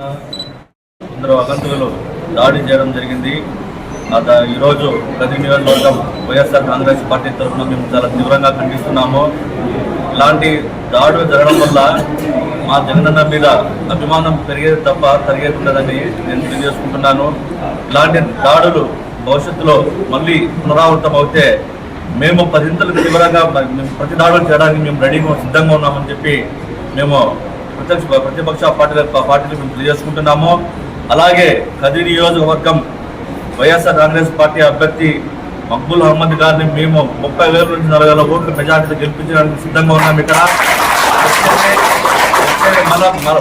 కొందరు అగంతకులు దాడి చేయడం జరిగింది. ఈరోజు ప్రతి నియోజకవర్గం వైఎస్ఆర్ కాంగ్రెస్ పార్టీ తరఫున మేము చాలా తీవ్రంగా ఖండిస్తున్నాము. ఇలాంటి దాడులు జరగడం వల్ల మా జగనన్న మీద అభిమానం పెరిగేది తప్ప తరిగేది ఉండదని నేను తెలియజేసుకుంటున్నాను. ఇలాంటి దాడులు భవిష్యత్తులో మళ్ళీ పునరావృతం అవుతే మేము 10 తీవ్రంగా ప్రతి దాడులు చేయడానికి మేము రెడీగా సిద్ధంగా ఉన్నామని చెప్పి మేము ప్రతిపక్ష పార్టీలు మేము తెలియజేసుకుంటున్నాము. అలాగే కదిరి నియోజకవర్గం వైఎస్ఆర్ కాంగ్రెస్ పార్టీ అభ్యర్థి మక్బూల్ అహ్మద్ గారిని మేము 30,000 నుంచి 40,000 ఓట్ల మెజార్టీతో గెలిపించడానికి సిద్ధంగా ఉన్నాం. ఇక్కడ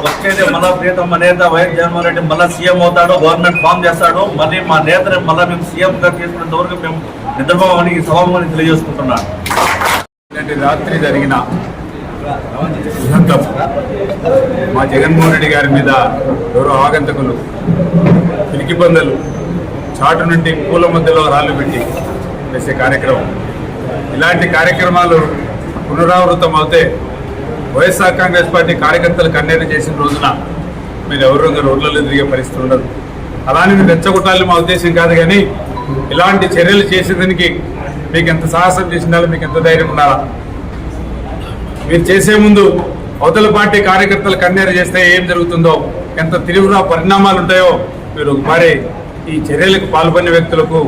వచ్చేది మన ప్రియతమ నేత వైఎస్ జగన్మోహన్ రెడ్డి మళ్ళీ సీఎం అవుతాడు, గవర్నమెంట్ ఫామ్ చేస్తాడు. మళ్ళీ మా నేతని మళ్ళీ మేము సీఎంగా తీసుకునేంత వరకు మేము నిద్రపోమని ఈ సభాముఖంగా తెలియజేసుకుంటున్నాను. రాత్రి జరిగిన మా జగన్మోహన్ రెడ్డి గారి మీద ఎవరో ఆగంతకులు పిలికిబందలు చాటు నుండి పూల మధ్యలో రాళ్ళు పెట్టి వేసే కార్యక్రమం, ఇలాంటి కార్యక్రమాలు పునరావృతం అవుతే వైఎస్ఆర్ కాంగ్రెస్ పార్టీ కార్యకర్తలు కన్నీరు చేసిన రోజున మీరు ఎవరు రోడ్లలో తిరిగే పరిస్థితి ఉండదు. అలానే మీరు రెచ్చగొట్టాలని మా ఉద్దేశం కాదు, కానీ ఇలాంటి చర్యలు చేసేదానికి మీకు ఎంత సాహసం చేసినా, మీకు ఎంత ధైర్యం ఉండాలా? మీరు చేసే ముందు అవతల పార్టీ కార్యకర్తలు కన్నీరు చేస్తే ఏం జరుగుతుందో, ఎంత తీవ్ర పరిణామాలు ఉంటాయో మీరు ఒకసారి ఈ చర్యలకు పాల్పడిన వ్యక్తులకు,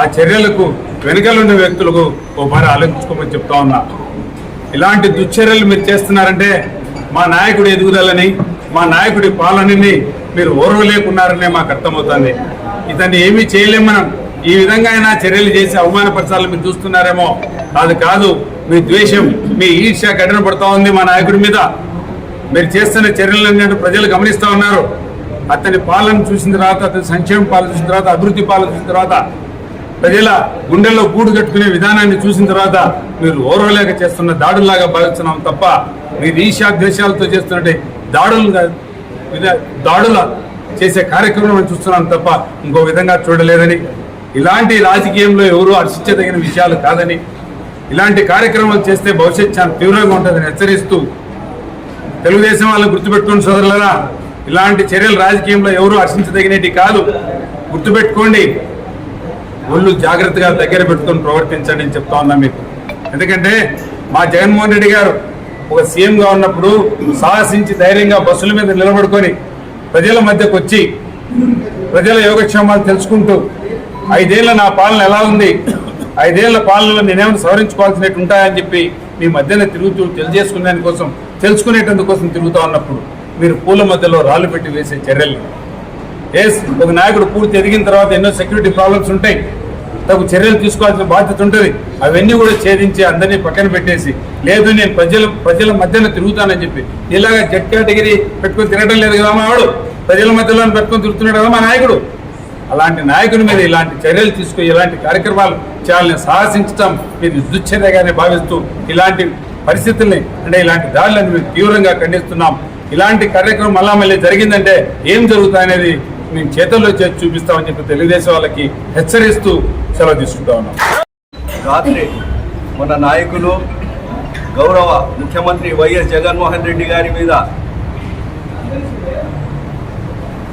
ఆ చర్యలకు వెనుకలున్న వ్యక్తులకు ఒకసారి ఆలోచించుకోమని చెప్తా ఉన్నా. ఇలాంటి దుశ్చర్యలు మీరు చేస్తున్నారంటే మా నాయకుడి ఎదుగుదలని, మా నాయకుడి పాలనని మీరు ఓర్వలేకున్నారనే మాకు అర్థమవుతుంది. ఇతన్ని ఏమీ చేయలేం మనం. ఈ విధంగా అయినా చర్యలు చేసి అవమానపరచాలని మీరు చూస్తున్నారేమో. కాదు, మీ ద్వేషం, మీ ఈర్ష్య గడ్డన పడుతూ ఉంది మా నాయకుడి మీద. మీరు చేస్తున్న చర్యలన్నీ ప్రజలు గమనిస్తూ ఉన్నారు. అతని పాలన చూసిన తర్వాత, అతని సంక్షేమ పాలన చూసిన తర్వాత, అభివృద్ధి పాలన చూసిన తర్వాత, ప్రజల గుండెల్లో గూడు కట్టుకునే విధానాన్ని చూసిన తర్వాత మీరు ఓర్వలేక చేస్తున్న దాడుల్లాగా భావిస్తున్నాం తప్ప, మీరు ఈర్ష్య ద్వేషాలతో చేస్తున్నట్టు దాడుల చేసే కార్యక్రమం చూస్తున్నాం తప్ప ఇంకో విధంగా చూడలేదని, ఇలాంటి రాజకీయంలో ఎవరూ హర్షించదగిన విషయాలు కాదని, ఇలాంటి కార్యక్రమాలు చేస్తే భవిష్యత్ చాలా తీవ్రంగా ఉంటుందని హెచ్చరిస్తూ, తెలుగుదేశం వాళ్ళని గుర్తుపెట్టుకోండి సోదరులారా, ఇలాంటి చర్యలు రాజకీయంలో ఎవరూ హర్షించదగినవి కాదు. గుర్తుపెట్టుకోండి, ఒళ్ళు జాగ్రత్తగా దగ్గర పెట్టుకొని ప్రవర్తించండి అని చెప్తా ఉన్నా మీకు. ఎందుకంటే మా జగన్మోహన్ రెడ్డి గారు ఒక సీఎంగా ఉన్నప్పుడు సాహసించి ధైర్యంగా బస్సుల మీద నిలబడుకొని ప్రజల మధ్యకు వచ్చి ప్రజల యోగక్షేమాలు తెలుసుకుంటూ 5 ఏళ్ల నా పాలన ఎలా ఉంది, 5 ఏళ్ల పాలనలో నేనేమైనా సవరించుకోవాల్సినట్టు ఉంటాయని చెప్పి మీ మధ్యన తిరుగుతూ తెలుసుకునేటందుకోసం తిరుగుతూ ఉన్నప్పుడు మీరు పూల మధ్యలో రాళ్ళు పెట్టి వేసే చర్యలు, ఒక నాయకుడు పూర్తి ఎదిగిన తర్వాత ఎన్నో సెక్యూరిటీ ప్రాబ్లమ్స్ ఉంటాయి, తగు చర్యలు తీసుకోవాల్సిన బాధ్యత ఉంటుంది. అవన్నీ కూడా ఛేదించి అందరినీ పక్కన పెట్టేసి, లేదు నేను ప్రజల మధ్యన తిరుగుతానని చెప్పి ఇలాగా జెడ్ కేటగిరీ పెట్టుకొని తిరగడం లేదు కదా మావాడు, ప్రజల మధ్యలో పెట్టుకొని తిరుగుతున్నాడు కదా మా నాయకుడు. అలాంటి నాయకుని మీద ఇలాంటి చర్యలు తీసుకుని ఇలాంటి కార్యక్రమాలు చేయాలని సాహసించడం మీరు దుశ్చర్యగానే భావిస్తూ, ఇలాంటి పరిస్థితుల్ని అంటే ఇలాంటి దాడులను మేము తీవ్రంగా ఖండిస్తున్నాం. ఇలాంటి కార్యక్రమం మళ్ళీ జరిగిందంటే ఏం జరుగుతాయనేది మేము చేతుల్లో చేసి చూపిస్తామని చెప్పి తెలుగుదేశం వాళ్ళకి హెచ్చరిస్తూ సెలవు తీసుకుంటా ఉన్నాం. రాత్రి మన నాయకులు గౌరవ ముఖ్యమంత్రి వైఎస్ జగన్మోహన్ రెడ్డి గారి మీద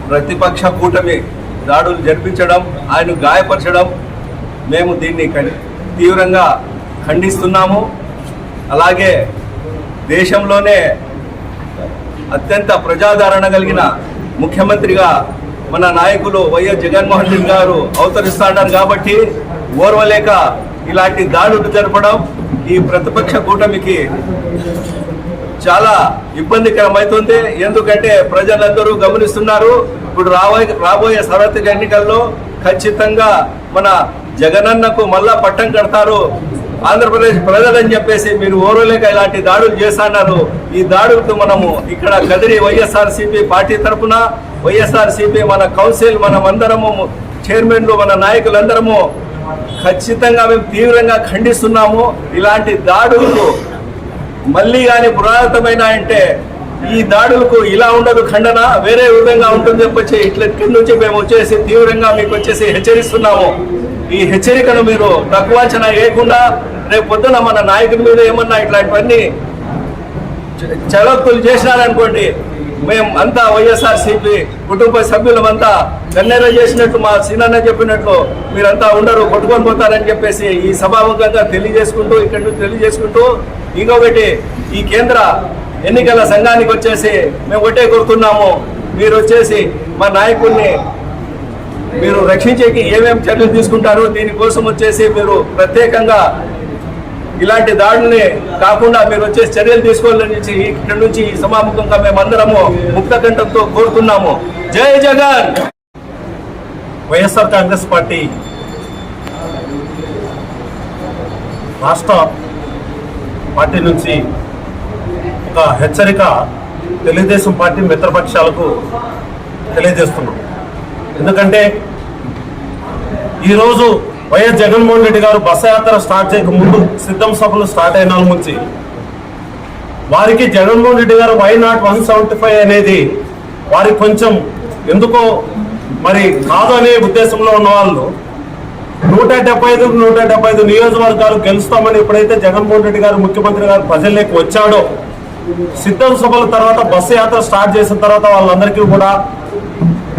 ప్రతిపక్ష కూటమి దాడులు జరిపించడం, ఆయన గాయపరచడం, మేము దీన్ని తీవ్రంగా ఖండిస్తున్నాము. అలాగే దేశంలోనే అత్యంత ప్రజాదరణ కలిగిన ముఖ్యమంత్రిగా మన నాయకులు వైఎస్ జగన్మోహన్ రెడ్డి గారు అవతరిస్తున్నారు కాబట్టి ఓర్వలేక ఇలాంటి దాడులు జరపడం ఈ ప్రతిపక్ష కూటమికి చాలా ఇబ్బందికరమవుతుంది. ఎందుకంటే ప్రజలందరూ గమనిస్తున్నారు. ఇప్పుడు రాబోయే సార్వత్రిక ఎన్నికల్లో ఖచ్చితంగా మన జగనన్నకు మళ్ళా పట్టం కడతారు ఆంధ్రప్రదేశ్ ప్రజలని చెప్పేసి మీరు ఓర్వలేక ఇలాంటి దాడులు చేస్తున్నారు. ఈ దాడులతో మనము ఇక్కడ కదిరి వైఎస్ఆర్సీపీ పార్టీ తరఫున వైఎస్ఆర్సీపీ మన కౌన్సిల్ మనమందరము చైర్మన్లు మన నాయకులందరము ఖచ్చితంగా మేము తీవ్రంగా ఖండిస్తున్నాము. ఇలాంటి దాడులకు మళ్ళీ కానీ పురాతనమైన అంటే ఈ దాడులకు ఇలా ఉండదు, ఖండన వేరే విధంగా ఉంటుంది చెప్పొచ్చి ఇట్లా కింద నుంచి మేము వచ్చేసి తీవ్రంగా మీకు వచ్చేసి హెచ్చరిస్తున్నాము. ఈ హెచ్చరికను మీరు తక్కువ అంచనా వేయకుండా రేపు పొద్దున మన నాయకుల మీద ఏమన్నా ఇట్లాంటివన్నీ చలక్కులు చేసినారనుకోండి మేము అంతా వైఎస్ఆర్సీపీ కుటుంబ సభ్యులమంతా కన్నెర చేసినట్టు మా సీనన్న చెప్పినట్లు మీరంతా ఉండరు, కొట్టుకొని పోతారని చెప్పేసి ఈ సభాముఖంగా తెలియజేసుకుంటూ ఇక్కడి నుంచి తెలియజేసుకుంటూ, ఇంకొకటి ఈ కేంద్ర ఎన్నికల సంఘానికి వచ్చేసి మేము ఒకటే కోరుతున్నాము, మీరు వచ్చేసి మా నాయకుడిని మీరు రక్షించేకి ఏమేమి చర్యలు తీసుకుంటారు, దీనికోసం వచ్చేసి మీరు ప్రత్యేకంగా ఇలాంటి దాడుల్ని కాకుండా మీరు వచ్చేసి చర్యలు తీసుకోవాలని ఇక్కడి నుంచి ఈ సమాముఖంగా మేమందరము ముక్త కంఠంతో కోరుతున్నాము. జై జగన్. వైఎస్ఆర్ కాంగ్రెస్ పార్టీ రాష్ట్ర పార్టీ నుంచి ఒక హెచ్చరిక తెలుగుదేశం పార్టీ మిత్రపక్షాలకు తెలియజేస్తున్నాం. ఎందుకంటే ఈరోజు వైఎస్ జగన్మోహన్ రెడ్డి గారు బస్సు యాత్ర స్టార్ట్ చేయక ముందు సిద్ధం సభలు స్టార్ట్ అయిన నుంచి వారికి జగన్మోహన్ రెడ్డి గారు వై నాట్ 175 అనేది వారికి కొంచెం ఎందుకో మరి కాదు అనే ఉద్దేశంలో ఉన్న వాళ్ళు 175 నియోజకవర్గాలు గెలుస్తామని ఎప్పుడైతే జగన్మోహన్ రెడ్డి గారు ముఖ్యమంత్రి గారు ప్రజల్లోకి వచ్చాడో, సిద్ధం సభల తర్వాత బస్సు యాత్ర స్టార్ట్ చేసిన తర్వాత వాళ్ళందరికీ కూడా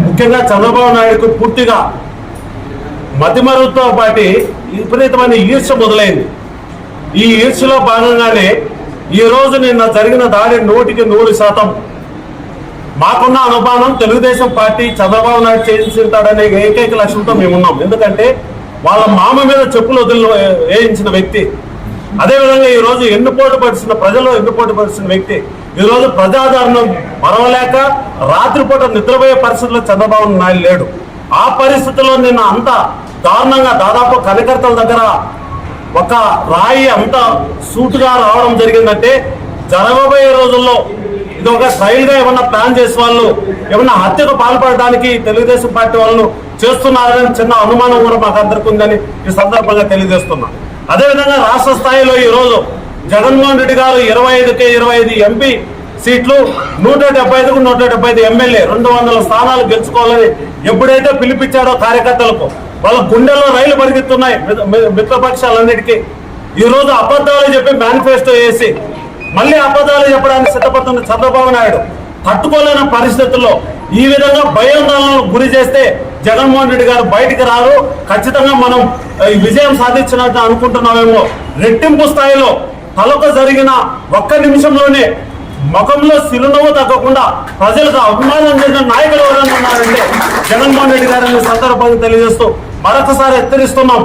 ముఖ్యంగా చంద్రబాబు నాయుడుకు పూర్తిగా మతిమరుతో పాటు విపరీతమైన ఈర్ష్య మొదలైంది. ఈ ఈర్ష్యలో భాగంగానే ఈ రోజు నిన్న జరిగిన దాడి 100% మాకున్న అనుమానం తెలుగుదేశం పార్టీ చంద్రబాబు నాయుడు చేసింటాడనే ఏకైక లక్ష్యంతో మేమున్నాం. ఎందుకంటే వాళ్ళ మామ మీద చెప్పులు వేయించిన వ్యక్తి, అదేవిధంగా ఈ రోజు ప్రజల్లో ఎన్నుపోటు పరిచిన వ్యక్తి ఈ రోజు ప్రజాదరణ మరవలేక రాత్రిపూట నిద్రపోయే పరిస్థితుల్లో చంద్రబాబు నాయుడు లేడు. ఆ పరిస్థితుల్లో నిన్న అంత దారుణంగా దాదాపు కార్యకర్తల దగ్గర ఒక రాయి అంత సూటుగా రావడం జరిగిందంటే జరగబోయే రోజుల్లో ఇది ఒక ట్రైల్ గా ఏమన్నా ప్లాన్ చేసే వాళ్ళు ఏమన్నా హత్యకు పాల్పడడానికి తెలుగుదేశం పార్టీ వాళ్ళు చేస్తున్నారని చిన్న అనుమానం కూడా మాకు అందరికీ ఉందని ఈ సందర్భంగా తెలియజేస్తున్నాం. అదేవిధంగా రాష్ట్ర స్థాయిలో ఈ రోజు జగన్మోహన్ రెడ్డి గారు 25 ఎంపీ సీట్లు 175 ఎమ్మెల్యే 200 స్థానాలు గెలుచుకోవాలని ఎప్పుడైతే పిలిపించాడో కార్యకర్తలకు వాళ్ళ గుండెల్లో రైలు పరిగెత్తున్నాయి మిత్రపక్షాలన్నిటికీ. ఈ రోజు అబద్ధాలు చెప్పి మేనిఫెస్టో వేసి మళ్ళీ అబద్ధాలు చెప్పడానికి సిద్ధపడుతున్న చంద్రబాబు నాయుడు తట్టుకోలేని పరిస్థితుల్లో ఈ విధంగా భయాందోళనకు గురి చేస్తే జగన్మోహన్ రెడ్డి గారు బయటికి రారు. ఖచ్చితంగా మనం విజయం సాధించినట్టు అనుకుంటున్నామేమో. రెట్టింపు స్థాయిలో తలకు జరిగిన ఒక్క నిమిషంలోనే ముఖంలో సిరునవ్వు తగ్గకుండా ప్రజలకు అభిమానం చెందిన నాయకులు ఎవరైనా ఉన్నారంటే జగన్మోహన్ రెడ్డి గారిని సందర్భంగా తెలియజేస్తూ మరొకసారి హెచ్చరిస్తున్నాం.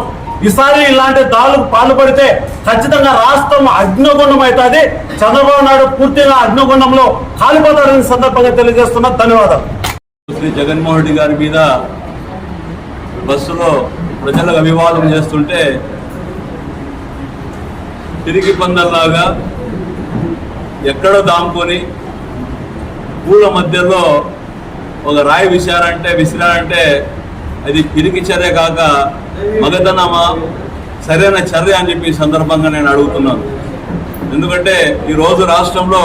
ఈసారి ఇలాంటి దాడులకు పాల్పడితే ఖచ్చితంగా రాష్ట్రం అగ్నిగుండం అవుతుంది. చంద్రబాబు నాయుడు పూర్తిగా అగ్నిగుండంలో కాలిపోతారని సందర్భంగా తెలియజేస్తున్నా. ధన్యవాదాలు. శ్రీ జగన్మోహన్ రెడ్డి గారి మీద బస్సులో ప్రజలకు అభివాదం చేస్తుంటే తిరిగి పందల్లాగా ఎక్కడో దాముకొని పూల మధ్యలో ఒక రాయి విసిరారంటే అది పిరికి చర్య కాక మగతనమా సరైన చర్య అని చెప్పి ఈ సందర్భంగా నేను అడుగుతున్నాను. ఎందుకంటే ఈరోజు రాష్ట్రంలో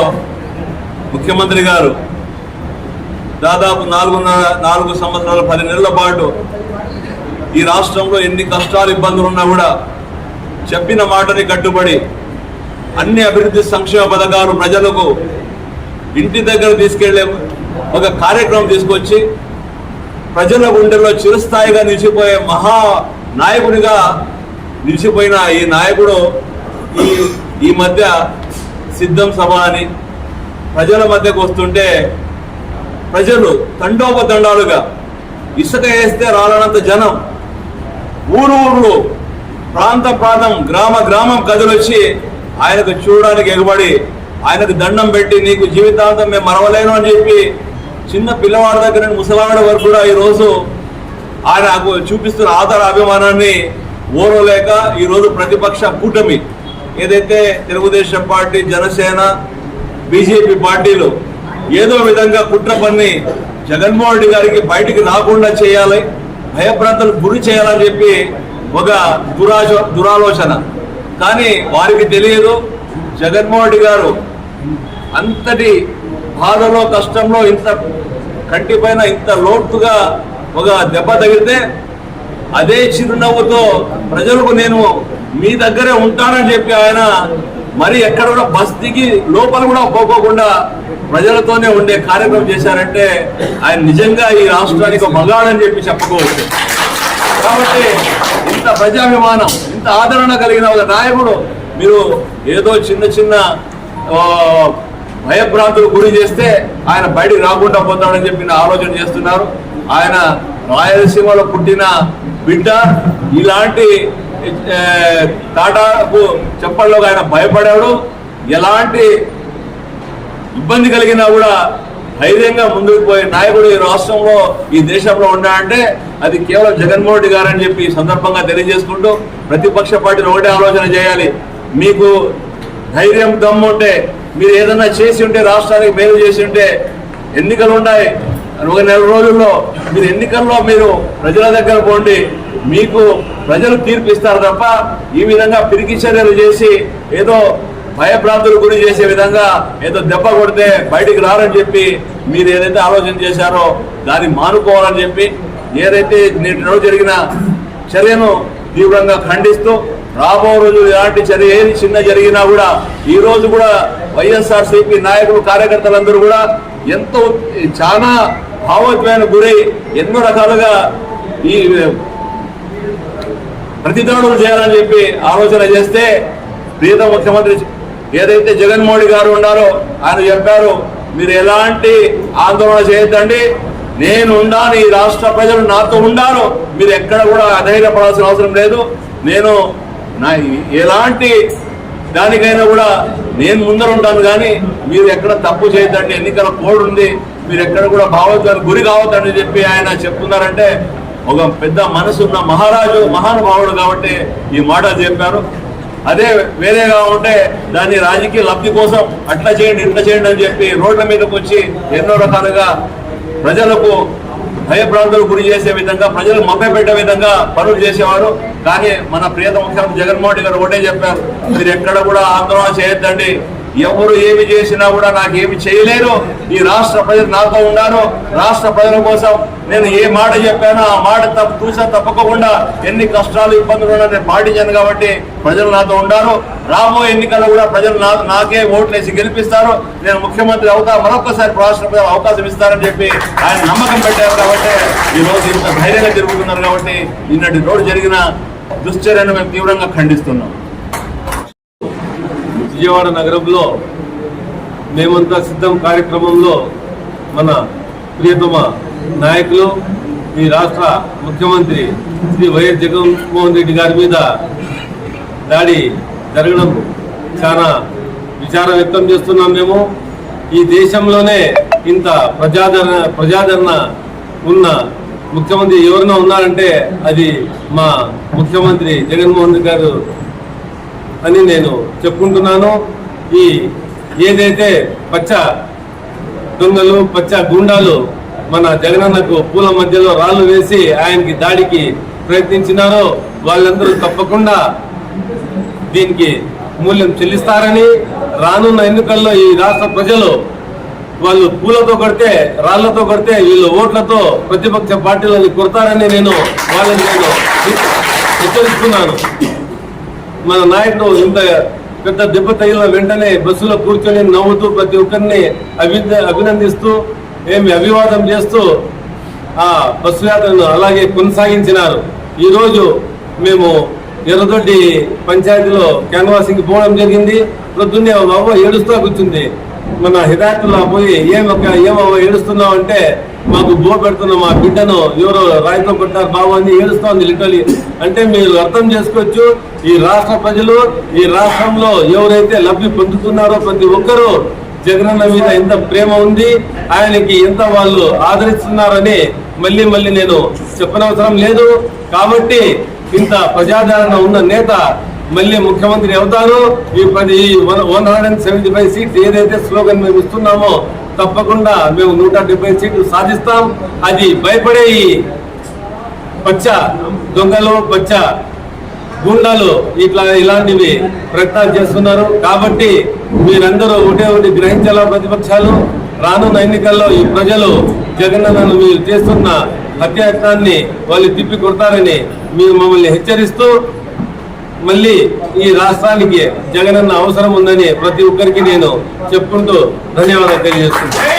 ముఖ్యమంత్రి గారు దాదాపు 4 సంవత్సరాల 10 నెలల పాటు ఈ రాష్ట్రంలో ఎన్ని కష్టాలు ఇబ్బందులు ఉన్నా కూడా చెప్పిన మాటని కట్టుబడి అన్ని అభివృద్ధి సంక్షేమ పథకాలు ప్రజలకు ఇంటి దగ్గర తీసుకెళ్లే ఒక కార్యక్రమం తీసుకొచ్చి ప్రజల గుండెల్లో చిరస్థాయిగా నిలిచిపోయే మహా నాయకుడిగా నిలిచిపోయిన ఈ నాయకుడు ఈ మధ్య సిద్ధం సభ అని ప్రజల మధ్యకు వస్తుంటే ప్రజలు తండోపతండాలుగా ఇసుక వేస్తే రాలనంత జనం ఊరు ప్రాంతం గ్రామం కదిలొచ్చి ఆయనకు చూడడానికి ఎగబడి ఆయనకు దండం పెట్టి నీకు జీవితాంతం మేము మరవలేను అని చెప్పి చిన్న పిల్లవాడి దగ్గర ముసలావాడి వరకు కూడా ఈరోజు ఆయనకు చూపిస్తున్న ఆధార అభిమానాన్ని ఓరలేక ఈరోజు ప్రతిపక్ష కూటమి ఏదైతే తెలుగుదేశం పార్టీ, జనసేన, బీజేపీ పార్టీలు ఏదో విధంగా కుట్ర పన్ని జగన్మోహన్ రెడ్డి గారికి బయటికి రాకుండా చేయాలి, భయభ్రాంతులకు గురి చేయాలని చెప్పి ఒక దురాలోచన. కానీ వారికి తెలియదు జగన్మోహన్ రెడ్డి గారు అంతటి బాధలో కష్టంలో ఇంత కంటిపైన ఇంత లోతుగా ఒక దెబ్బ తగిలితే అదే చిరునవ్వుతో ప్రజలకు నేను మీ దగ్గరే ఉంటానని చెప్పి ఆయన మరి ఎక్కడ కూడా బస్ దిగి లోపల కూడా పోకోకుండా ప్రజలతోనే ఉండే కార్యక్రమం చేశారంటే ఆయన నిజంగా ఈ రాష్ట్రానికి ఒక మగాడని చెప్పి చెప్పుకోవచ్చు. కాబట్టి ఇంత ప్రజాభిమానం, ఇంత ఆదరణ కలిగిన ఒక నాయకుడు మీరు ఏదో చిన్న చిన్న భయభ్రాంతులు గురి చేస్తే ఆయన బయటికి రాకుండా పోతాడని చెప్పి ఆలోచన చేస్తున్నారు. ఆయన రాయలసీమలో పుట్టిన బిడ్డ, ఇలాంటి టాటాకు చెప్పడంలో ఆయన భయపడాడు. ఎలాంటి ఇబ్బంది కలిగినా కూడా ధైర్యంగా ముందుకు పోయే నాయకుడు ఈ రాష్ట్రంలో, ఈ దేశంలో ఉన్నాడంటే అది కేవలం జగన్మోహన్ రెడ్డి గారు అని చెప్పి ఈ సందర్భంగా తెలియజేసుకుంటూ, ప్రతిపక్ష పార్టీలు ఒకటే ఆలోచన చేయాలి. మీకు ధైర్యం దమ్ము ఉంటే, మీరు ఏదన్నా చేసి ఉంటే, రాష్ట్రానికి మేలు చేసి ఉంటే, ఎన్నికలు ఉన్నాయి, ఒక నెల రోజుల్లో మీరు ఎన్నికల్లో మీరు ప్రజల దగ్గర పోండి, మీకు ప్రజలు తీర్పు ఇస్తారు తప్ప ఈ విధంగా పిరికి చర్యలు చేసి ఏదో భయభ్రాంతులు గురి చేసే విధంగా ఏదో దెబ్బ కొడితే బయటికి రారని చెప్పి మీరు ఏదైతే ఆలోచన చేశారో దాన్ని మానుకోవాలని చెప్పి, ఏదైతే నేటి రోజు జరిగిన చర్యను తీవ్రంగా ఖండిస్తూ, రాబో రోజు ఎలాంటి చర్య ఏది చిన్న జరిగినా కూడా ఈ రోజు కూడా వైఎస్ఆర్సీపీ నాయకులు, కార్యకర్తలందరూ కూడా ఎంతో చాలా భావోద్వేగానికి గురై ఎన్నో రకాలుగా ఈ ప్రతిదాడులు చేయాలని చెప్పి ఆలోచన చేస్తే, ప్రియత ముఖ్యమంత్రి ఏదైతే జగన్మోహన్ రెడ్డి గారు ఉన్నారో ఆయన చెప్పారు, మీరు ఎలాంటి ఆందోళన చేయొద్దండి, నేను ఉన్నాను, ఈ రాష్ట్ర ప్రజలు నాతో ఉన్నారు, మీరు ఎక్కడ కూడా అధైర్యపడాల్సిన అవసరం లేదు, నేను ఎలాంటి దానికైనా కూడా నేను ముందర ఉంటాను, కానీ మీరు ఎక్కడ తప్పు చేయొద్దండి, ఎన్నికల కోడ్ ఉంది, మీరు ఎక్కడ కూడా భావోద్వేగానికి గురి కావద్దని చెప్పి ఆయన చెప్తున్నారంటే ఒక పెద్ద మనసున్న మహారాజు, మహానుభావుడు కాబట్టి ఈ మాటలు చెప్పారు. అదే వేరేగా ఉంటే దాన్ని రాజకీయ లబ్ధి కోసం అట్లా చేయండి, ఇట్లా చేయండి అని చెప్పి రోడ్ల మీదకి వచ్చి ఎన్నో రకాలుగా ప్రజలకు భయభ్రాంతులు గురి చేసే విధంగా, ప్రజలు మభ్యపెట్టే విధంగా పనులు చేసేవారు. కానీ మన ప్రియత ముఖ్యమంత్రి జగన్మోహన్ రెడ్డి గారు ఒకటే చెప్పారు, మీరు ఎక్కడ కూడా ఆందోళన చేయొద్దండి, ఎవరు ఏమి చేసినా కూడా నాకేమి చేయలేరు, ఈ రాష్ట్ర ప్రజలు నాతో ఉన్నారు, రాష్ట్ర ప్రజల కోసం నేను ఏ మాట చెప్పానో ఆ మాట తప్పకుండా ఎన్ని కష్టాలు ఇబ్బందులు ఉన్నా నేను పాటించాను కాబట్టి ప్రజలు నాతో ఉన్నారు, రాబోయే ఎన్నికల్లో కూడా ప్రజలు నాకే ఓట్లేసి గెలిపిస్తారు, నేను ముఖ్యమంత్రి అవుతా, మరొకసారి రాష్ట్ర ప్రజలు అవకాశం ఇస్తారని చెప్పి ఆయన నమ్మకం పెట్టారు. కాబట్టి ఈ రోజు ఇంత ధైర్యంగా తిరుగుతున్నారు. కాబట్టి నిన్నటి రోజు జరిగిన దుశ్చర్యను మేము తీవ్రంగా ఖండిస్తున్నాం. విజయవాడ నగరంలో మేమంతా సిద్ధం కార్యక్రమంలో మన ప్రియతమ నాయకులు, ఈ రాష్ట్ర ముఖ్యమంత్రి శ్రీ వైఎస్ జగన్మోహన్ రెడ్డి గారి మీద దాడి జరగడం చాలా విచారం వ్యక్తం చేస్తున్నాం. మేము ఈ దేశంలోనే ఇంత ప్రజాదరణ ఉన్న ముఖ్యమంత్రి ఎవరైనా ఉన్నారంటే అది మా ముఖ్యమంత్రి జగన్మోహన్ రెడ్డి గారు అని నేను చెప్పుకుంటున్నాను. ఈ ఏదైతే పచ్చ దొంగలు, పచ్చ గుండాలు మన జగనన్నకు పూల మధ్యలో రాళ్లు వేసి ఆయనకి దాడికి ప్రయత్నించినారో వాళ్ళందరూ తప్పకుండా దీనికి మూల్యం చెల్లిస్తారని, రానున్న ఎన్నికల్లో ఈ రాష్ట్ర ప్రజలు వాళ్ళు పూలతో కొడితే, రాళ్లతో కొడితే వీళ్ళు ఓట్లతో ప్రతిపక్ష పార్టీలను కొడతారని వాళ్ళని హెచ్చరిస్తున్నాను. మన నాయకుడు ఇంత పెద్ద దెబ్బ తగిలిన వెంటనే బస్సులో కూర్చొని నవ్వుతూ ప్రతి ఒక్కరిని అభినందిస్తూ అభివాదం చేస్తూ ఆ బస్సు యాత్రను అలాగే కొనసాగించినారు. ఈరోజు మేము ఎర్రదొడ్డి పంచాయతీలో క్యాన్వాసింగ్ పోవడం జరిగింది. ప్రొద్దున్నే అవ్వ ఏడుస్తూ కూర్చుంది. మన హిదాయతుల్లా పోయి ఏమవ్వ ఏడుస్తున్నావు అంటే, మాకు బోర్ పెడుతున్న మా బిడ్డను ఎవరో రాయితో కొట్టారు బాబు అని ఏడుస్తా ఉంది లిటరలీ. అంటే మీరు అర్థం చేసుకోవచ్చు, ఈ రాష్ట్ర ప్రజలు, ఈ రాష్ట్రంలో ఎవరైతే లబ్ధి పొందుతున్నారో ప్రతి ఒక్కరూ జగనన్న మీద ఎంత ప్రేమ ఉంది, ఆయనకి ఎంత వాళ్ళు ఆదరిస్తున్నారని మళ్ళీ నేను చెప్పనవసరం లేదు. కాబట్టి ఇంత ప్రజాదరణ ఉన్న నేత మళ్ళీ ముఖ్యమంత్రి అవుతారు. ఈ 175 సీట్స్ ఏదైతే స్లోగన్ మేము ఇస్తున్నామో తప్పకుండా మేము 170 సీట్లు సాధిస్తాం. అది భయపడే ఈ పచ్చ దొంగలు, పచ్చ గుండాలు ఇలాంటివి ప్రయత్నాలు చేస్తున్నారు. కాబట్టి మీరందరూ ఒకటి గ్రహించాలా ప్రతిపక్షాలు, రానున్న ఎన్నికల్లో ఈ ప్రజలు జగనన్నను మీరు చేస్తున్న హత్యాయత్నాన్ని వాళ్ళు తిప్పి కొడతారని మీరు మమ్మల్ని హెచ్చరిస్తూ మళ్ళీ ఈ రాష్ట్రానికి జగనన్న అవసరం ఉందని ప్రతి ఒక్కరికి నేను చెప్పుకుంటూ ధన్యవాదాలు తెలియజేస్తున్నాను.